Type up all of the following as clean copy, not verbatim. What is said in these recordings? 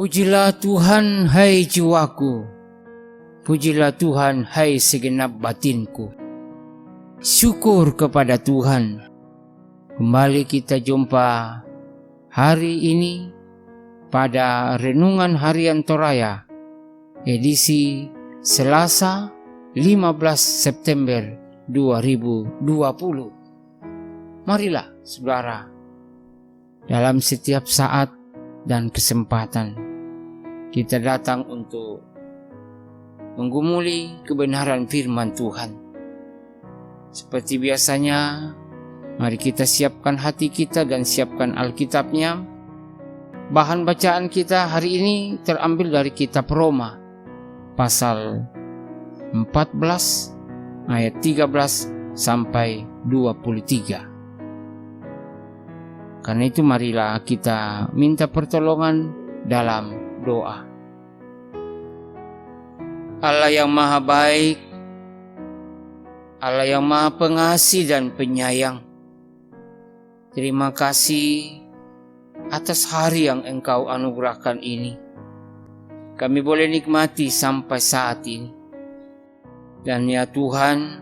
Pujilah Tuhan, hai jiwaku. Pujilah Tuhan, hai segenap batinku. Syukur kepada Tuhan. Kembali kita jumpa hari ini pada Renungan Harian Toraya, edisi Selasa 15 September 2020. Marilah saudara, dalam setiap saat dan kesempatan kita datang untuk menggumuli kebenaran firman Tuhan. Seperti biasanya, mari kita siapkan hati kita dan siapkan Alkitabnya. Bahan bacaan kita hari ini terambil dari kitab Roma, pasal 14 ayat 13 sampai 23. Karena itu marilah kita minta pertolongan dalam doa. Allah yang maha baik, Allah yang maha pengasih dan penyayang, terima kasih atas hari yang Engkau anugerahkan ini. Kami boleh nikmati sampai saat ini. Dan ya Tuhan,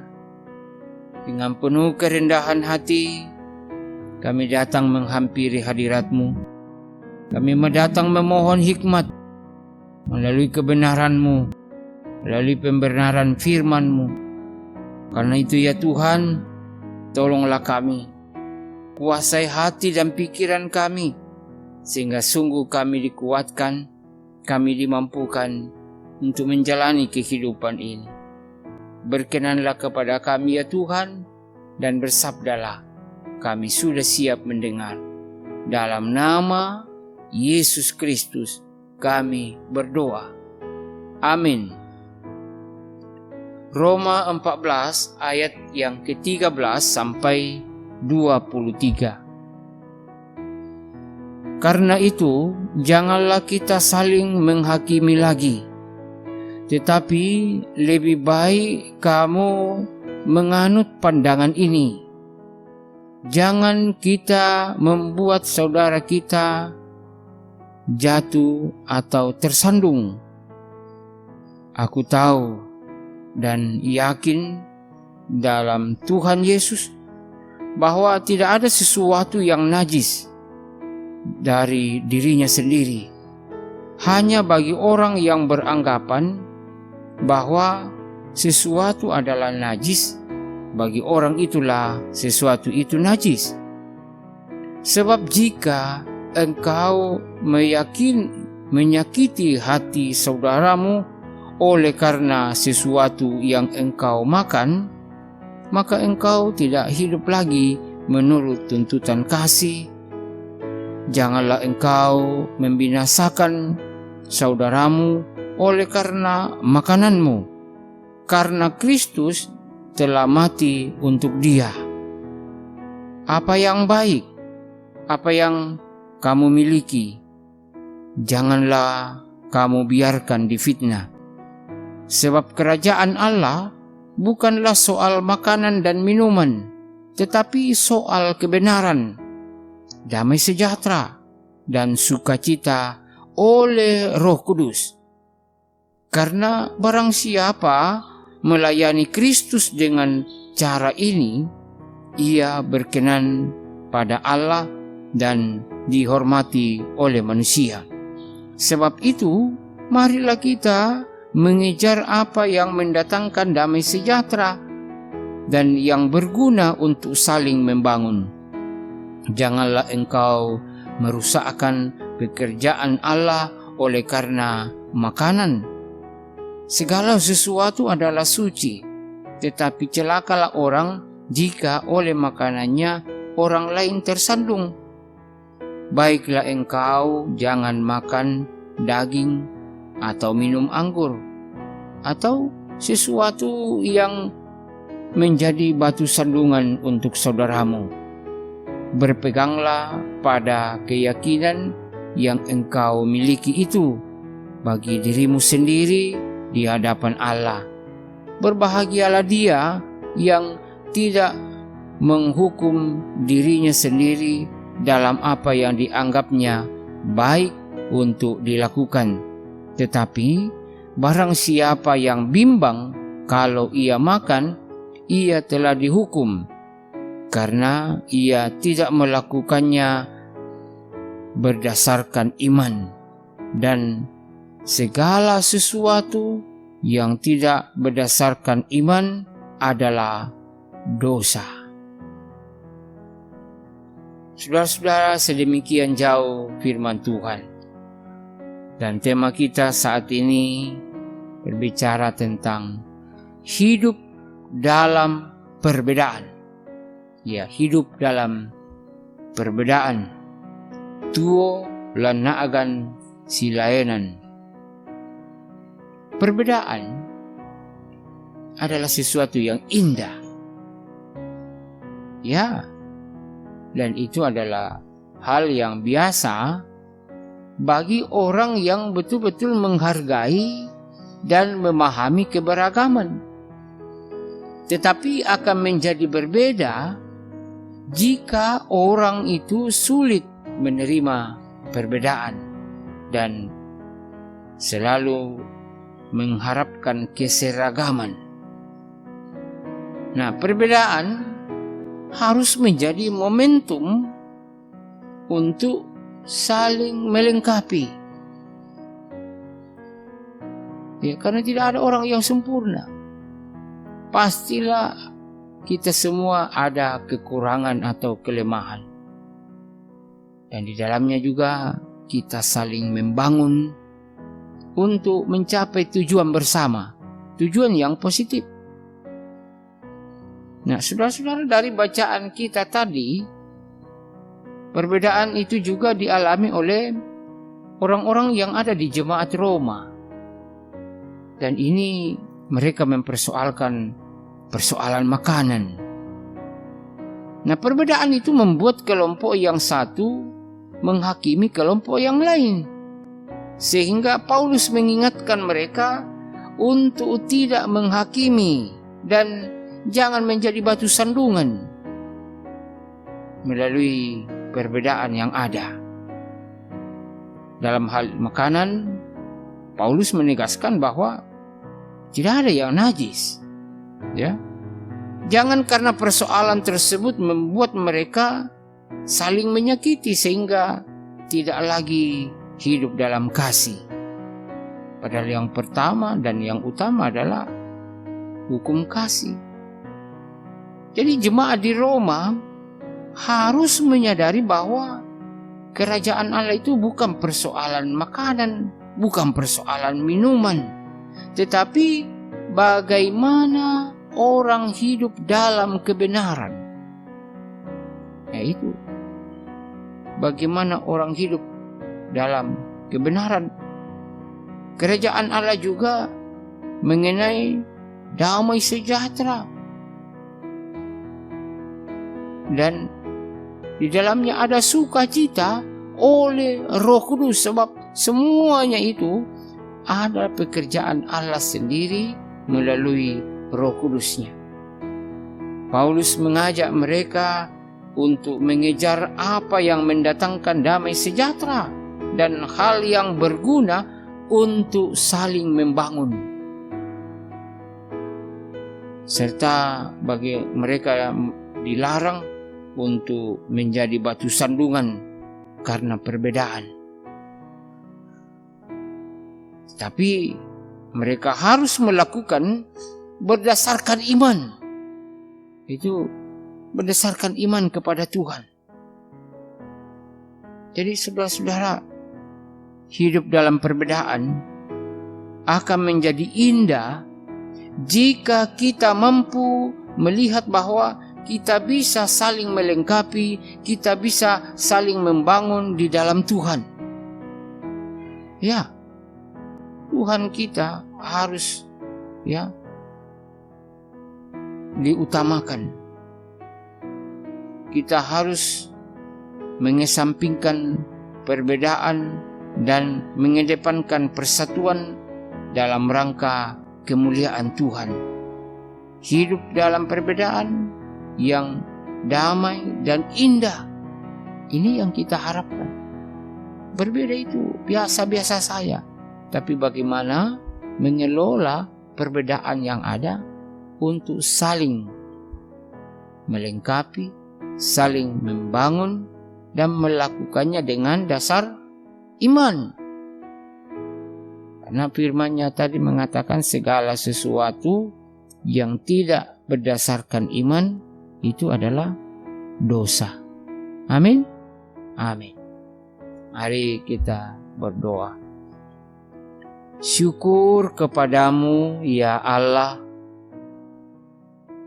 dengan penuh kerendahan hati, kami datang menghampiri hadirat-Mu. Kami datang memohon hikmat melalui kebenaran-Mu, melalui pembenaran firman-Mu. Karena itu ya Tuhan, tolonglah kami, kuasai hati dan pikiran kami, sehingga sungguh kami dikuatkan, kami dimampukan untuk menjalani kehidupan ini. Berkenanlah kepada kami ya Tuhan, dan bersabdalah, kami sudah siap mendengar. Dalam nama Yesus Kristus kami berdoa. Amin. Roma 14 ayat yang ke-13 sampai 23. Karena itu, janganlah kita saling menghakimi lagi, tetapi lebih baik kamu menganut pandangan ini. Jangan kita membuat saudara kita jatuh atau tersandung. Aku tahu dan yakin dalam Tuhan Yesus bahwa tidak ada sesuatu yang najis dari dirinya sendiri. Hanya bagi orang yang beranggapan bahwa sesuatu adalah najis, bagi orang itulah sesuatu itu najis. Sebab jika engkau menyakiti hati saudaramu oleh karena sesuatu yang engkau makan, maka engkau tidak hidup lagi menurut tuntutan kasih. Janganlah engkau membinasakan saudaramu oleh karena makananmu, karena Kristus telah mati untuk dia. Apa yang baik, apa yang kamu miliki, janganlah kamu biarkan difitnah. Sebab kerajaan Allah bukanlah soal makanan dan minuman, tetapi soal kebenaran, damai sejahtera, dan sukacita oleh Roh Kudus. Karena barang siapa melayani Kristus dengan cara ini, ia berkenan pada Allah dan dihormati oleh manusia. Sebab itu, marilah kita mengejar apa yang mendatangkan damai sejahtera dan yang berguna untuk saling membangun. Janganlah engkau merusakkan pekerjaan Allah oleh karena makanan. Segala sesuatu adalah suci, tetapi celakalah orang jika oleh makanannya orang lain tersandung. Baiklah engkau jangan makan daging atau minum anggur, atau sesuatu yang menjadi batu sandungan untuk saudaramu. Berpeganglah pada keyakinan yang engkau miliki itu bagi dirimu sendiri di hadapan Allah. Berbahagialah dia yang tidak menghukum dirinya sendiri dalam apa yang dianggapnya baik untuk dilakukan. Tetapi barang siapa yang bimbang kalau ia makan, ia telah dihukum, karena ia tidak melakukannya berdasarkan iman. Dan segala sesuatu yang tidak berdasarkan iman adalah dosa. Saudara-saudara, sedemikian jauh firman Tuhan. Dan tema kita saat ini berbicara tentang hidup dalam perbedaan. Ya, hidup dalam perbedaan. Tuo lanaagan silaenan. Perbedaan adalah sesuatu yang indah. Ya, dan itu adalah hal yang biasa bagi orang yang betul-betul menghargai dan memahami keberagaman. Tetapi akan menjadi berbeda jika orang itu sulit menerima perbedaan dan selalu mengharapkan keseragaman. Nah, perbedaan harus menjadi momentum untuk saling melengkapi. Ya, karena tidak ada orang yang sempurna. Pastilah kita semua ada kekurangan atau kelemahan. Dan di dalamnya juga kita saling membangun untuk mencapai tujuan bersama, tujuan yang positif. Nah, saudara-saudara, dari bacaan kita tadi, perbedaan itu juga dialami oleh orang-orang yang ada di jemaat Roma. Dan ini mereka mempersoalkan persoalan makanan. Nah, perbedaan itu membuat kelompok yang satu menghakimi kelompok yang lain. Sehingga Paulus mengingatkan mereka untuk tidak menghakimi dan jangan menjadi batu sandungan melalui perbedaan yang ada. Dalam hal makanan, Paulus menegaskan bahwa tidak ada yang najis. Ya, jangan karena persoalan tersebut membuat mereka saling menyakiti sehingga tidak lagi hidup dalam kasih. Padahal yang pertama dan yang utama adalah hukum kasih. Jadi jemaat di Roma harus menyadari bahwa kerajaan Allah itu bukan persoalan makanan, bukan persoalan minuman, tetapi bagaimana orang hidup dalam kebenaran. Yaitu bagaimana orang hidup dalam kebenaran. Kerajaan Allah juga mengenai damai sejahtera. Dan di dalamnya ada sukacita oleh Roh Kudus, sebab semuanya itu ada pekerjaan Allah sendiri melalui Roh Kudusnya. Paulus mengajak mereka untuk mengejar apa yang mendatangkan damai sejahtera dan hal yang berguna untuk saling membangun. Serta bagi mereka yang dilarang untuk menjadi batu sandungan karena perbedaan. Tapi mereka harus melakukan berdasarkan iman. Itu berdasarkan iman kepada Tuhan. Jadi saudara-saudara, hidup dalam perbedaan akan menjadi indah jika kita mampu melihat bahwa kita bisa saling melengkapi, kita bisa saling membangun di dalam Tuhan. Ya, Tuhan kita harus diutamakan. Kita harus mengesampingkan perbedaan dan mengedepankan persatuan dalam rangka kemuliaan Tuhan. Hidup dalam perbedaan yang damai dan indah, ini yang kita harapkan. berbeda itu biasa-biasa saja. Tapi bagaimana mengelola perbedaan yang ada untuk saling melengkapi, saling membangun, dan melakukannya dengan dasar iman. Karena firman-Nya tadi mengatakan segala sesuatu yang tidak berdasarkan iman itu adalah dosa. Amin. Amin. Mari kita berdoa. Syukur kepadamu ya Allah,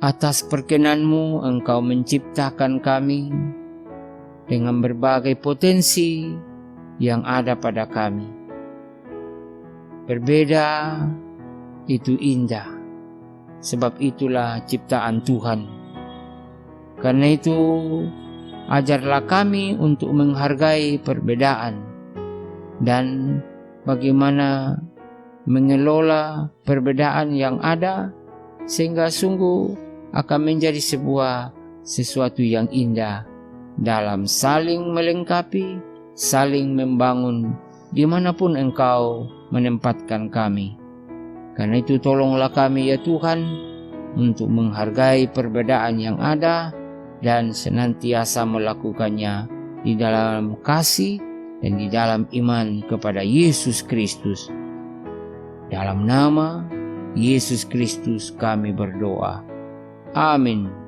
atas perkenan-Mu Engkau menciptakan kami dengan berbagai potensi yang ada pada kami. Berbeda itu indah, sebab itulah ciptaan Tuhan. Karena itu, ajarlah kami untuk menghargai perbedaan dan bagaimana mengelola perbedaan yang ada sehingga sungguh akan menjadi sesuatu yang indah dalam saling melengkapi, saling membangun dimanapun Engkau menempatkan kami. Karena itu tolonglah kami ya Tuhan untuk menghargai perbedaan yang ada dan senantiasa melakukannya di dalam kasih dan di dalam iman kepada Yesus Kristus. Dalam nama Yesus Kristus kami berdoa. Amin.